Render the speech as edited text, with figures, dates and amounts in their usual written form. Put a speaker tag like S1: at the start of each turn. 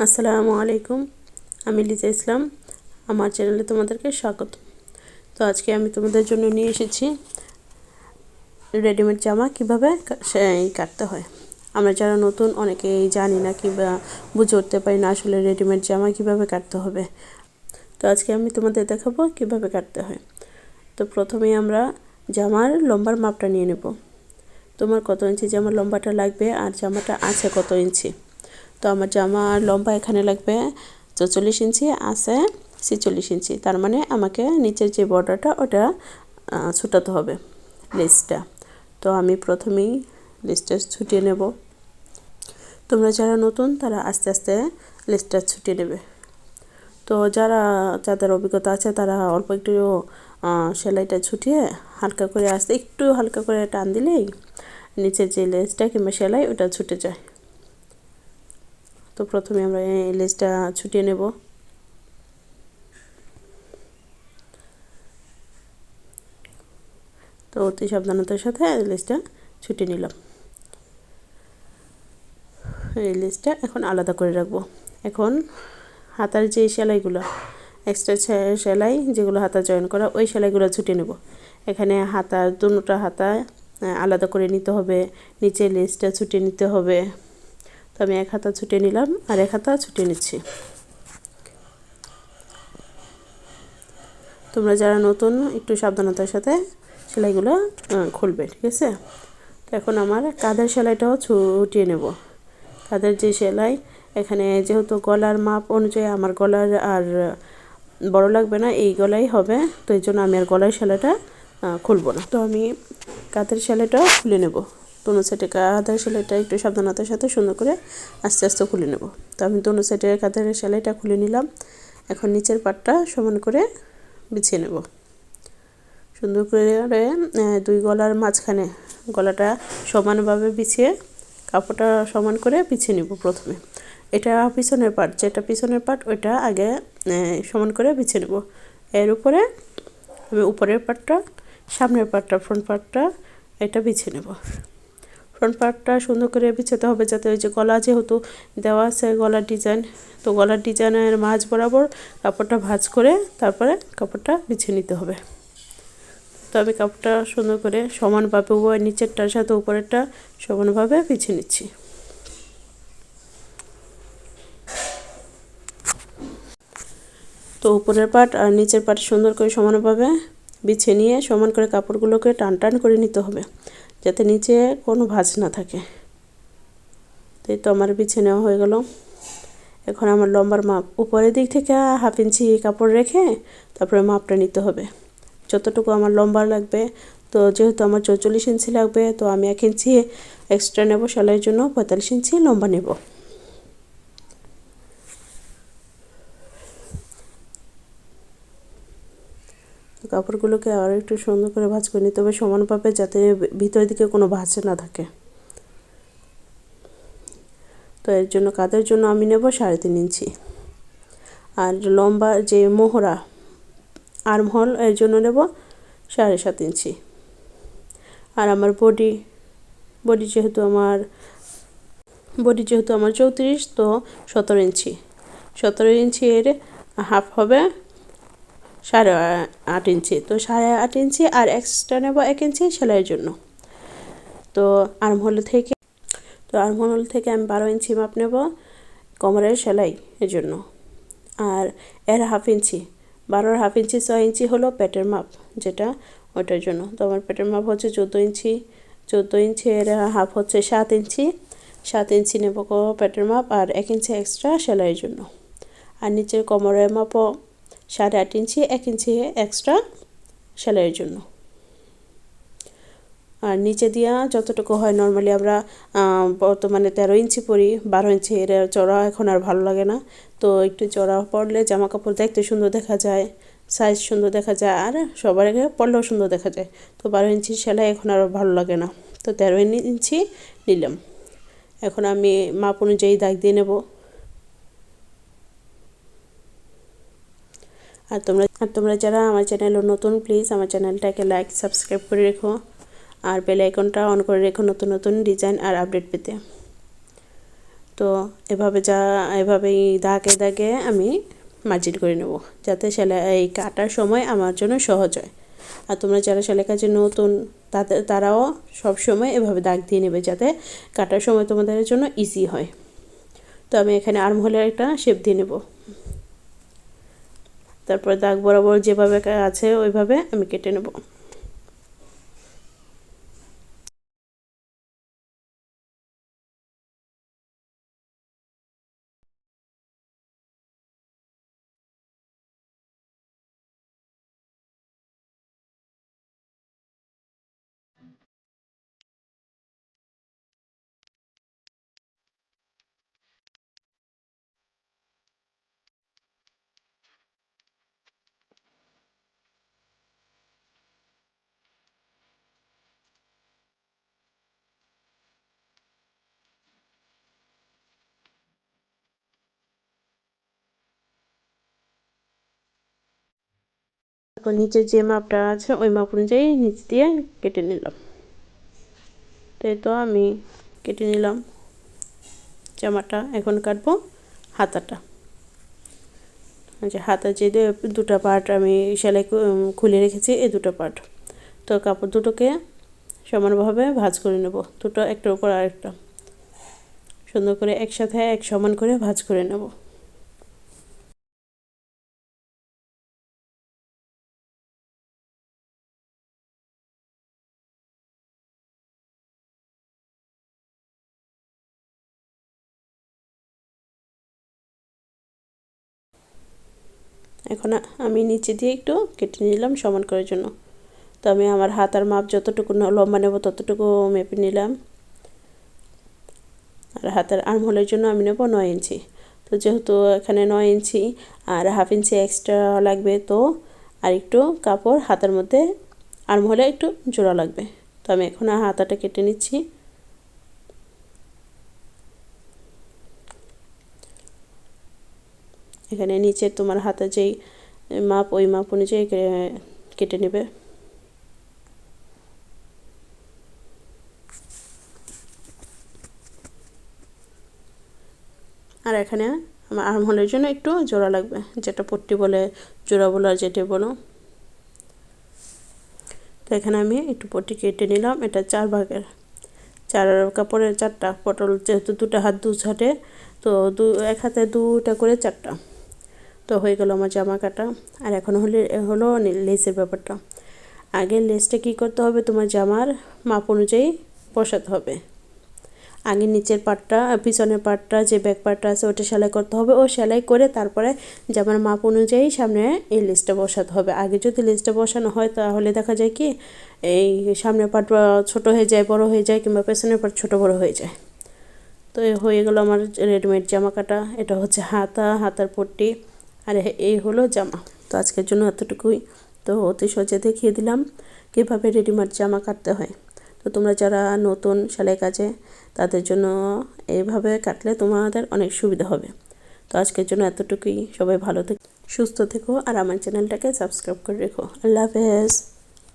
S1: আসসালামু আলাইকুম। আমি লিজা ইসলাম। আমার চ্যানেলে তোমাদেরকে স্বাগত। তো আজকে আমি তোমাদের জন্য নিয়ে এসেছি রেডিমেড জামা কিভাবে কাটতে হয়। আমরা যারা নতুন অনেকেই জানি না কিংবা বুঝে উঠতে পারি না আসলে রেডিমেড জামা কিভাবে কাটতে হবে। তো আজকে আমি তোমাদের দেখাবো কিভাবে কাটতে হয়। তো প্রথমেই আমরা জামার লম্বার মাপটা নিয়ে নেব। তোমার কত ইঞ্চি জামার লম্বাটা লাগবে আর জামাটা আছে কত ইঞ্চি। তো আমার জামার লম্বা এখানে লাগবে 44 ইঞ্চি, আছে 46 ইঞ্চি। তার মানে আমাকে নিচের যে বর্ডারটা ওটা ছুটাতে হবে, লেসটা। তো আমি প্রথমেই লেসটা ছুটিয়ে নেব। তোমরা যারা নতুন তারা আস্তে আস্তে লেসটা ছুটিয়ে নেবে। তো যাদের অভিজ্ঞতা আছে তারা অল্প একটু সেলাইটা ছুটিয়ে একটু হালকা করে টান দিলেই নিচের যে লেসটা কিংবা সেলাই ওটা ছুটে যায়। তো প্রথমে আমরা এই লেসটা ছুটিয়ে নেব। তো অতি সাবধানতার সাথে লেসটা ছুটিয়ে নিলাম। এই লেসটা এখন আলাদা করে রাখবো। এখন হাতার যে সেলাইগুলো, এক্সট্রা সেলাই যেগুলো হাতা জয়েন করা, ওই সেলাইগুলো ছুটিয়ে নেব। এখানে দুটোটা হাতা আলাদা করে নিতে হবে, নিচে লেসটা ছুটিয়ে নিতে হবে। তো আমি এক হাতা ছুটিয়ে নিলাম আর এক হাতা ছুটিয়ে নিচ্ছি। তোমরা যারা নতুন একটু সাবধানতার সাথে সেলাইগুলো খুলবে, ঠিক আছে। তো এখন আমার কাঁধের সেলাইটাও ছুটিয়ে নেব। কাঁধের যে সেলাই, এখানে যেহেতু গলার মাপ অনুযায়ী আমার গলার আর বড় লাগবে না, এই গলাই হবে। তো এই জন্য আমি আর গলার সেলাইটা খুলবো না। তো আমি কাঁধের সেলাইটাও খুলে নেব। দোনো সাইডে কাঁধের সেলাইটা একটু সাবধানতার সাথে সুন্দর করে আস্তে আস্তে খুলে নেব। তো আমি দোনো সাইডে কাঁধের সেলাইটা খুলে নিলাম। এখন নিচের পাটটা সমান করে বিছিয়ে নেব। সুন্দর করে দুই গলার মাঝখানে গলাটা সমানভাবে বিছিয়ে কাপড়টা সমান করে বিছিয়ে নেব প্রথমে। এটা পিছনের পাট, যেটা পিছনের পাট ওইটা আগে সমান করে বিছিয়ে নেব। এর উপরে আমি উপরের পাটটা, সামনের পাটটা, ফ্রন্ট পাটটা এটা বিছিয়ে নেব। ফ্রন্ট পাটটা সুন্দর করে বিছাতে হবে, যাতে ওই যে গলা যেহেতু দেওয়া আছে গলার ডিজাইন, তো গলার ডিজাইনের মাঝ বরাবর কাপড়টা ভাঁজ করে তারপরে কাপড়টা বিছিয়ে নিতে হবে। তো আমি কাপড়টা সুন্দর করে সমানভাবে উভয় নিচেরটার সাথে উপরেরটা সমানভাবে বিছিয়ে নিচ্ছি। তো উপরের পাট আর নিচের পাট সুন্দর করে সমানভাবে বিছিয়ে নিয়ে সমান করে কাপড়গুলোকে টান টান করে নিতে হবে, যাতে নিচে কোনো ভাঁজ না থাকে। তো এই তো আমার বিছিয়ে নেওয়া হয়ে গেল। এখন আমার লম্বার মাপ উপরের দিক থেকে 1/2 ইঞ্চি কাপড় রেখে তারপরে মাপটা নিতে হবে যতটুকু আমার লম্বা লাগবে। তো যেহেতু আমার 44 ইঞ্চি লাগবে, তো আমি 1 ইঞ্চি এক্সট্রা নেব সেলাইয়ের জন্য, 45 ইঞ্চি লম্বা নেব। কাপড়গুলোকে আর একটু সুন্দর করে ভাঁজ করে নিতে হবে সমানভাবে, যাতে ভিতরের দিকে কোনো ভাঁজ না থাকে। তো এর জন্য কাঁধের জন্য আমি নেব 3.5 ইঞ্চি, আর লম্বা যে মোহরা আর্মহোল এর জন্য নেব 7.5 ইঞ্চি। আর আমার বডি যেহেতু আমার 34, তো 17 ইঞ্চি। 17 ইঞ্চির হাফ হবে 8.5 ইঞ্চি। তো 8.5 ইঞ্চি আর এক্সট্রা নেব 1 ইঞ্চি সেলাইয়ের জন্য। তো আর্মহোল থেকে আমি 12 ইঞ্চি মাপ নেব কোমরের সেলাই এর জন্য। আর এর 1/2 ইঞ্চি, 12-এর 1/2 ইঞ্চি 6 ইঞ্চি হলো পেটের মাপ, যেটা ওটার জন্য। তো আমার পেটের মাপ হচ্ছে 14 ইঞ্চি। 14 ইঞ্চি এর হাফ হচ্ছে 7 ইঞ্চি। 7 ইঞ্চি নেব পেটের মাপ, আর 1 ইঞ্চি এক্সট্রা সেলাইয়ের জন্য। আর নিচের কোমরের মাপও 8.5 ইঞ্চি, 1 ইঞ্চি এক্সট্রা সেলাইয়ের জন্য। আর নিচে দিয়া যতটুকু হয়, নর্মালি আমরা বর্তমানে 13 ইঞ্চি পরি, 12 ইঞ্চি এর চড়া এখন আর ভালো লাগে না। তো একটু চড়া পরলে জামা কাপড় দেখতে সুন্দর দেখা যায়, সাইজ সুন্দর দেখা যায়, আর সবার আগে পরলেও সুন্দর দেখা যায়। তো 12 ইঞ্চি সেলাই এখন আর ভালো লাগে না, তো 13 ইঞ্চি নিলাম। এখন আমি মাপ অনুযায়ী দাগ দিয়ে নেব। আর তোমরা যারা আমার চ্যানেলে নতুন, প্লিজ আমার চ্যানেলটাকে লাইক সাবস্ক্রাইব করে রেখো, আর বেল আইকনটা অন করে রেখো নতুন নতুন ডিজাইন আর আপডেট পেতে। তো এভাবেই দাগে দাগে আমি মার্জিন করে নেব, যাতে সেলাই কাটার সময় আমার জন্য সহজ হয়। আর তোমরা যারা সেলাই কাজে নতুন তারাও সব সময় এভাবে দাগ দিয়ে নেবে, যাতে কাটার সময় তোমাদের জন্য ইজি হয়। তো আমি এখানে আর্মহোলের একটা শেপ দিয়ে নেব। তারপর দাগ বরাবর যেভাবে আছে ওইভাবে আমি কেটে নেব। এখন নিচের যে মাপটা আছে ওই মাপ অনুযায়ী নিচ দিয়ে কেটে নিলাম। তাই তো আমি কেটে নিলাম জামাটা। এখন কাটবো হাতাটা। হাতা যে দুটো পার্ট আমি সেলাই খুলে রেখেছি, এই দুটো পার্ট। তো কাপড় দুটোকে সমানভাবে ভাঁজ করে নেব, দুটো একটার উপর আরেকটা সুন্দর করে একসাথে এক সমান করে ভাঁজ করে নেব। এখন আমি নিচে দিয়ে একটু কেটে নিলাম সমান করার জন্য। তো আমি আমার হাতার মাপ যতটুকু লম্বা নেব ততটুকু মেপে নিলাম। আর হাতের আর্মহোলের জন্য আমি নেব 9 ইঞ্চি। তো যেহেতু এখানে 9 ইঞ্চি আর হাফ ইঞ্চি এক্সট্রা লাগবে, তো আর একটু কাপড় হাতার মধ্যে আর্মহোলে একটু জোড়া লাগবে। তো আমি এখন হাতাটা কেটে নিচ্ছি। এখানে নিচে তোমার হাতে যেই মাপ ওই মাপ অনুযায়ী কেটে নেবে। আর এখানে আমার আর্মহোলের জন্য একটু জোড়া লাগবে, যেটা পট্টি বলে, জোড়া বলো আর যেটা বলো। তো এখানে আমি একটু পট্টি কেটে নিলাম। এটা 4 ভাগের, 4 কাপড়ের 4টা পটল, যেহেতু দুটো হাত দু ছাটে, তো এক হাতে 2টা করে 4টা। তো হয়ে গেল আমার জামা কাটা। আর এখন হলো লেসের ব্যাপারটা। আগে লেসটা কী করতে হবে, তোমার জামার মাপ অনুযায়ী বসাতে হবে। আগে নিচের পাটটা, পিছনের পাটটা, যে ব্যাক পাটটা আছে ওটা সেলাই করতে হবে। ও সেলাই করে তারপরে জামার মাপ অনুযায়ী সামনে এই লেসটা বসাতে হবে। আগে যদি লেসটা বসানো হয় তাহলে দেখা যায় কি এই সামনের পাট ছোট হয়ে যায়, বড় হয়ে যায়, কিংবা পেছনের পাট ছোট বড় হয়ে যায়। তো হয়ে গেল আমার রেডিমেড জামা কাটা। এটা হচ্ছে হাতার পট্টি, আর এই হলো জামা। তো আজকের জন্য এতটুকুই। তো অতি সহজে দেখিয়ে দিলাম কীভাবে রেডিমেড জামা কাটতে হয়। তো তোমরা যারা নতুন সেলাই কাজে, তাদের জন্য এইভাবে কাটলে তোমাদের অনেক সুবিধা হবে। তো আজকের জন্য এতটুকুই। সবাই ভালো থেকো, সুস্থ থেকো, আর আমার চ্যানেলটাকে সাবস্ক্রাইব করে রেখো। আল্লাহ হাফেজ।